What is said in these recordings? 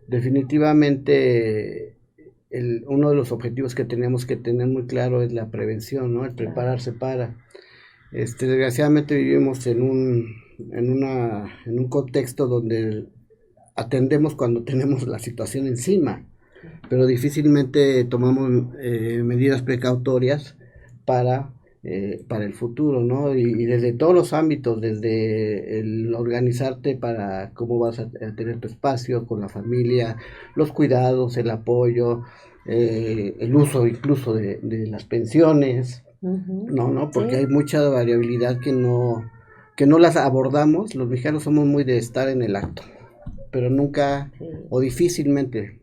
Definitivamente, uno de los objetivos que tenemos que tener muy claro es la prevención, ¿no? El Claro. prepararse para. Desgraciadamente vivimos en un contexto donde atendemos cuando tenemos la situación encima, pero difícilmente tomamos medidas precautorias para, para el futuro, ¿no? Y desde todos los ámbitos, desde el organizarte para cómo vas a tener tu espacio con la familia, los cuidados, el apoyo, el uso incluso de las pensiones, Ujú. no, porque hay Sí, mucha variabilidad que no las abordamos. Los mexicanos somos muy de estar en el acto, pero nunca sí. o difícilmente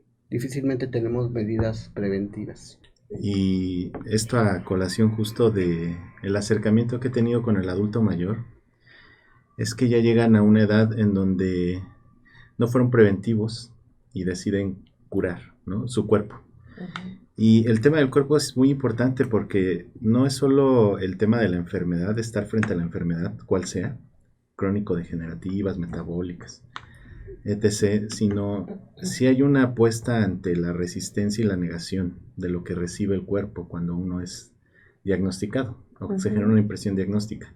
tenemos medidas preventivas. Y esto a colación justo de el acercamiento que he tenido con el adulto mayor, es que ya llegan a una edad en donde no fueron preventivos y deciden curar, ¿no?, su cuerpo. Ujú. Y el tema del cuerpo es muy importante porque no es solo el tema de la enfermedad, de estar frente a la enfermedad, cual sea, crónico-degenerativas, metabólicas, etc., sino si hay una apuesta ante la resistencia y la negación de lo que recibe el cuerpo cuando uno es diagnosticado o se genera Ujú. una impresión diagnóstica.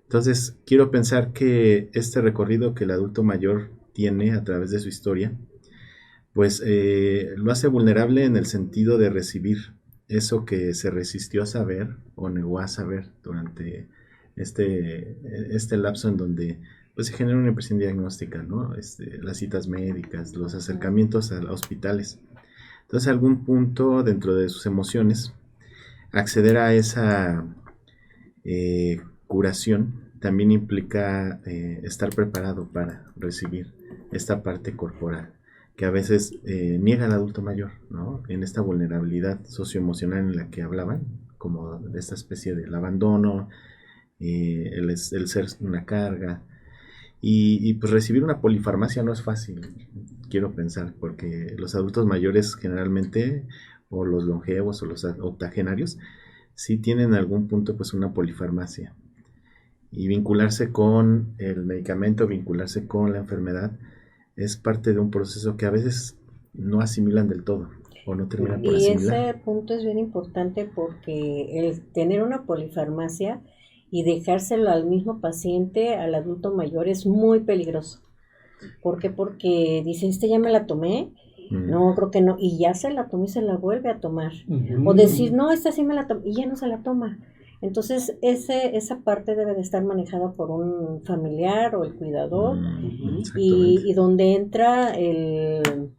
Entonces, quiero pensar que este recorrido que el adulto mayor tiene a través de su historia, pues lo hace vulnerable en el sentido de recibir eso que se resistió a saber o negó a saber durante este lapso en donde pues, se genera una impresión diagnóstica, ¿no? Las citas médicas, los Ujú. acercamientos a hospitales. Entonces, a algún punto dentro de sus emociones, acceder a esa curación también implica estar preparado para recibir esta parte corporal que a veces niega al adulto mayor, ¿no? En esta vulnerabilidad socioemocional en la que hablaban, como de esta especie del abandono, el ser una carga, y pues recibir una polifarmacia no es fácil, quiero pensar, porque los adultos mayores generalmente, o los longevos o los octogenarios, sí tienen en algún punto pues una polifarmacia. Y vincularse con el medicamento, vincularse con la enfermedad, es parte de un proceso que a veces no asimilan del todo o no terminan por Y asimilar. ese punto es bien importante porque el tener una polifarmacia y dejárselo al mismo paciente, al adulto mayor, es muy peligroso. ¿Por qué? Porque dice, ya me la tomé. Mm, No, creo que no. Y ya se la tomó y se la vuelve a tomar. O decir, Ujú. no, esta sí me la tomé y ya no se la toma. Entonces, esa parte debe de estar manejada por un familiar o el cuidador exactamente. y donde entra el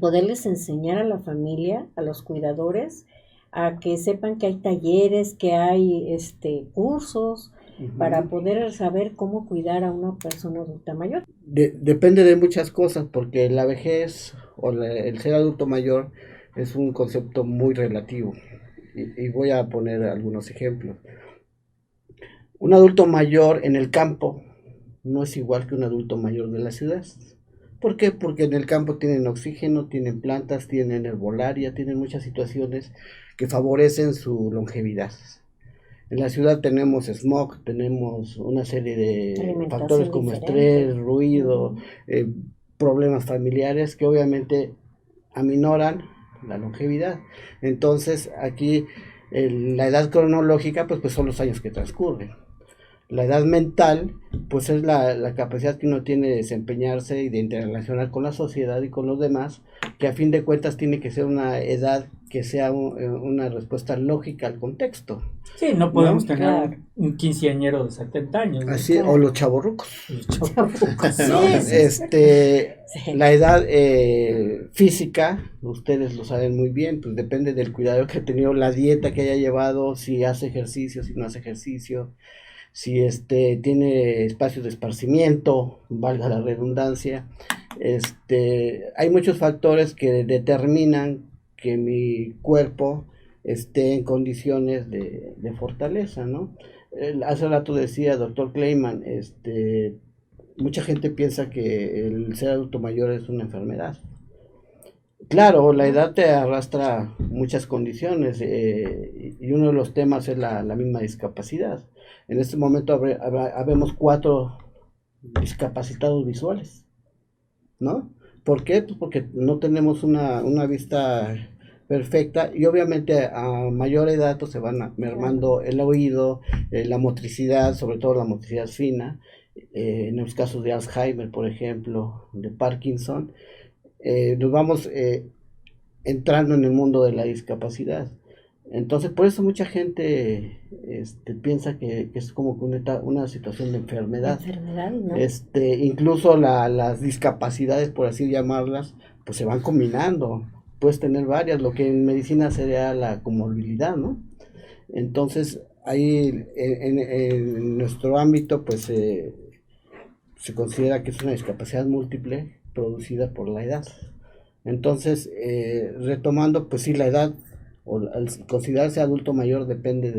poderles enseñar a la familia, a los cuidadores, a que sepan que hay talleres, que hay cursos para Ujú. poder saber cómo cuidar a una persona adulta mayor. Depende de muchas cosas, porque la vejez o el ser adulto mayor es un concepto muy relativo. Y voy a poner algunos ejemplos. Un adulto mayor en el campo no es igual que un adulto mayor de la ciudad. ¿Por qué? Porque en el campo tienen oxígeno, tienen plantas, tienen herbolaria, tienen muchas situaciones que favorecen su longevidad. En la ciudad tenemos smog, tenemos una serie de factores Alimentación como diferente. estrés, ruido, Ujú. eh, problemas familiares que obviamente aminoran la longevidad. Entonces aquí la edad cronológica pues son los años que transcurren. La edad mental, pues es la capacidad que uno tiene de desempeñarse y de interrelacionar con la sociedad y con los demás, que a fin de cuentas tiene que ser una edad que sea una respuesta lógica al contexto, Sí, no ¿no? podemos tener Claro, un quinceañero de 70 años, ¿no? Así, o claro. los chavorrucos, Los chavos. Chabuco, ¿no? sí, sí, sí. Sí. La edad física, ustedes lo saben muy bien, pues depende del cuidado que ha tenido, la dieta que haya llevado, si hace ejercicio, si no hace ejercicio, si tiene espacios de esparcimiento, valga la redundancia. Hay muchos factores que determinan que mi cuerpo esté en condiciones de fortaleza, ¿no? Hace rato decía doctor Kleiman, mucha gente piensa que el ser adulto mayor es una enfermedad. Claro, la ¿No? edad te arrastra muchas condiciones y uno de los temas es la misma discapacidad. En este momento habemos 4 discapacitados visuales, ¿no? ¿Por qué? Pues porque no tenemos una vista perfecta y obviamente a mayor edad pues se van mermando el oído, la motricidad, sobre todo la motricidad fina, en los casos de Alzheimer, por ejemplo, de Parkinson, nos vamos entrando en el mundo de la discapacidad. Entonces, por eso mucha gente piensa que es como que una situación de enfermedad. ¿No? Incluso las discapacidades, por así llamarlas, pues se van combinando. Puedes tener varias, lo que en medicina sería la comorbilidad, ¿no? Entonces, ahí en nuestro ámbito, pues se considera que es una discapacidad múltiple producida por la edad. Entonces, retomando, pues sí, la edad, o al considerarse adulto mayor depende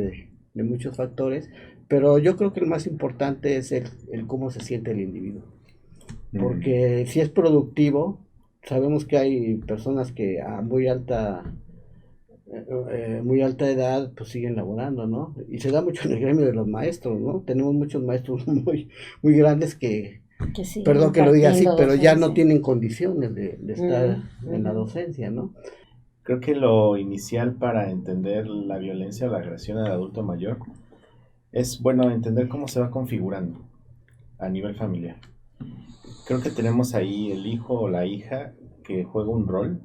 de muchos factores, pero yo creo que el más importante es el cómo se siente el individuo. Porque si es productivo, sabemos que hay personas que a muy alta edad pues siguen laborando, ¿no? Y se da mucho en el gremio de los maestros, ¿no? Tenemos muchos maestros muy grandes que sí, perdón que lo diga así, pero ya no tienen condiciones de estar en la docencia, ¿no? Creo que lo inicial para entender la violencia o la agresión al adulto mayor es, bueno, entender cómo se va configurando a nivel familiar. Creo que tenemos ahí el hijo o la hija que juega un rol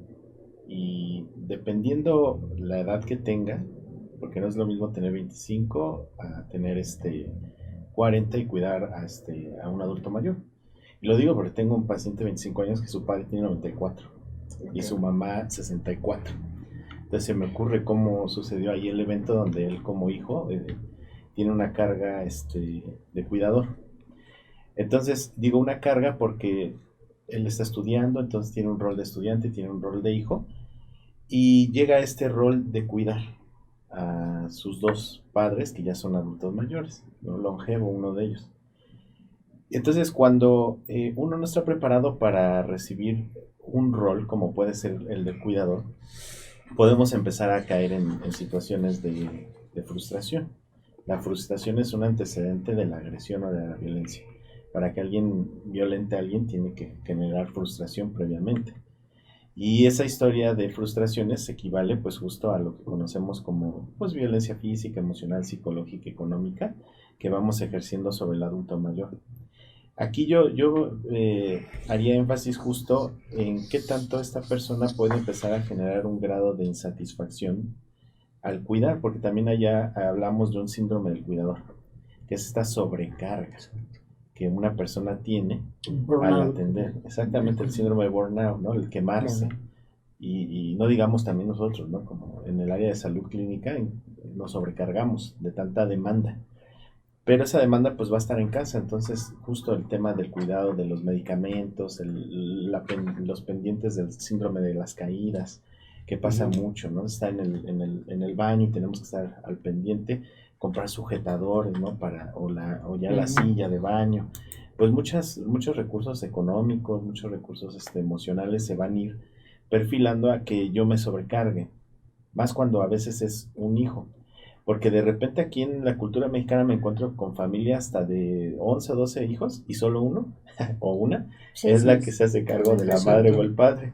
y dependiendo la edad que tenga, porque no es lo mismo tener 25 a tener 40 y cuidar a un adulto mayor. Y lo digo porque tengo un paciente de 25 años que su padre tiene 94 y su mamá 64. Entonces se me ocurre cómo sucedió ahí el evento donde él como hijo tiene una carga de cuidador. Entonces digo una carga porque él está estudiando, entonces tiene un rol de estudiante, tiene un rol de hijo y llega a este rol de cuidar a sus dos padres que ya son adultos mayores, ¿no? Longevo uno de ellos. Entonces cuando uno no está preparado para recibir un rol como puede ser el de cuidador, podemos empezar a caer en situaciones de frustración. La frustración es un antecedente de la agresión o de la violencia. Para que alguien violente a alguien tiene que generar frustración previamente. Y esa historia de frustraciones equivale pues justo a lo que conocemos como pues violencia física, emocional, psicológica, económica que vamos ejerciendo sobre el adulto mayor. Aquí yo haría énfasis justo en qué tanto esta persona puede empezar a generar un grado de insatisfacción al cuidar, porque también allá hablamos de un síndrome del cuidador, que es esta sobrecarga que una persona tiene al atender. Exactamente, el síndrome de burnout, ¿no? El quemarse. Y no digamos también nosotros, ¿no? Como en el área de salud clínica nos sobrecargamos de tanta demanda. Pero esa demanda pues va a estar en casa, entonces justo el tema del cuidado de los medicamentos, los pendientes del síndrome de las caídas, que pasa mucho, ¿no? Está en el baño y tenemos que estar al pendiente, comprar sujetadores, ¿no? O ya la silla de baño. Pues muchos recursos económicos, muchos recursos emocionales se van a ir perfilando a que yo me sobrecargue, más cuando a veces es un hijo. Porque de repente aquí en la cultura mexicana me encuentro con familias hasta de 11 o 12 hijos y solo uno o una es la que se hace cargo de la madre o el padre.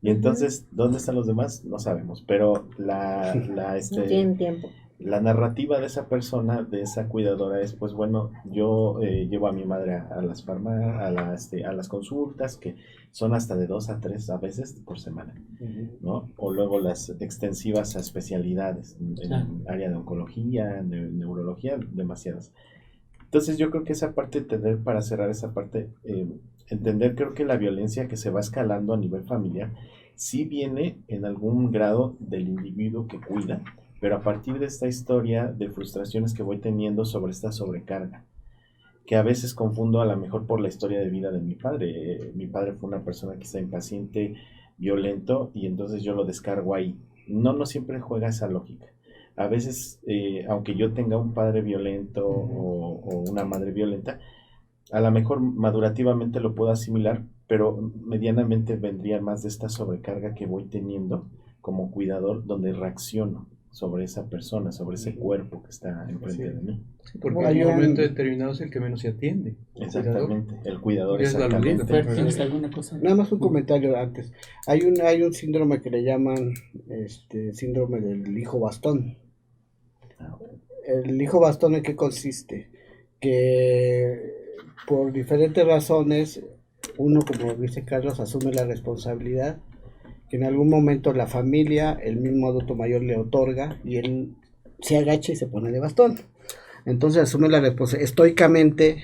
Y entonces, ¿dónde están los demás? No sabemos, pero no tienen tiempo. La narrativa de esa persona, de esa cuidadora es, pues bueno, yo llevo a mi madre a las a las consultas, que son hasta de 2 a 3 a veces por semana, ¿no? O luego las extensivas a especialidades en área de oncología, neurología, demasiadas. Entonces yo creo que esa parte, entender, para cerrar esa parte, entender, creo que la violencia que se va escalando a nivel familiar sí viene en algún grado del individuo que cuida, pero a partir de esta historia de frustraciones que voy teniendo sobre esta sobrecarga, que a veces confundo a lo mejor por la historia de vida de mi padre. Mi padre fue una persona quizá impaciente, violento, y entonces yo lo descargo ahí. No siempre juega esa lógica. A veces, aunque yo tenga un padre violento o una madre violenta, a lo mejor madurativamente lo puedo asimilar, pero medianamente vendría más de esta sobrecarga que voy teniendo como cuidador, donde reacciono sobre esa persona, sobre ese cuerpo que está enfrente de mí. Sí, porque en un momento determinado es el que menos se atiende. Exactamente, el cuidador Es la exactamente. lolita. ¿Tienes alguna cosa? Nada más un comentario antes. Hay un síndrome que le llaman síndrome del hijo bastón. El hijo bastón, ¿en qué consiste? Que por diferentes razones uno, como dice Carlos, asume la responsabilidad que en algún momento la familia, el mismo adulto mayor le otorga y él se agacha y se pone de bastón. Entonces asume la responsabilidad estoicamente,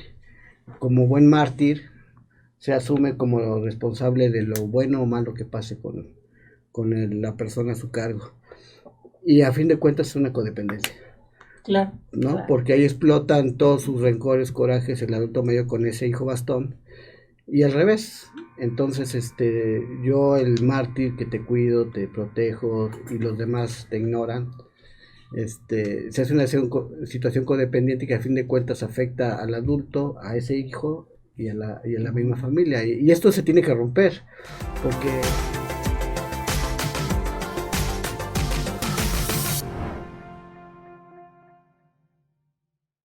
como buen mártir, se asume como responsable de lo bueno o malo que pase con la persona a su cargo. Y a fin de cuentas es una codependencia. Claro. ¿No? Claro. Porque ahí explotan todos sus rencores, corajes, el adulto mayor con ese hijo bastón. Y al revés. Entonces, yo, el mártir que te cuido, te protejo y los demás te ignoran, se hace una situación codependiente que a fin de cuentas afecta al adulto, a ese hijo y a la misma familia. Y esto se tiene que romper, porque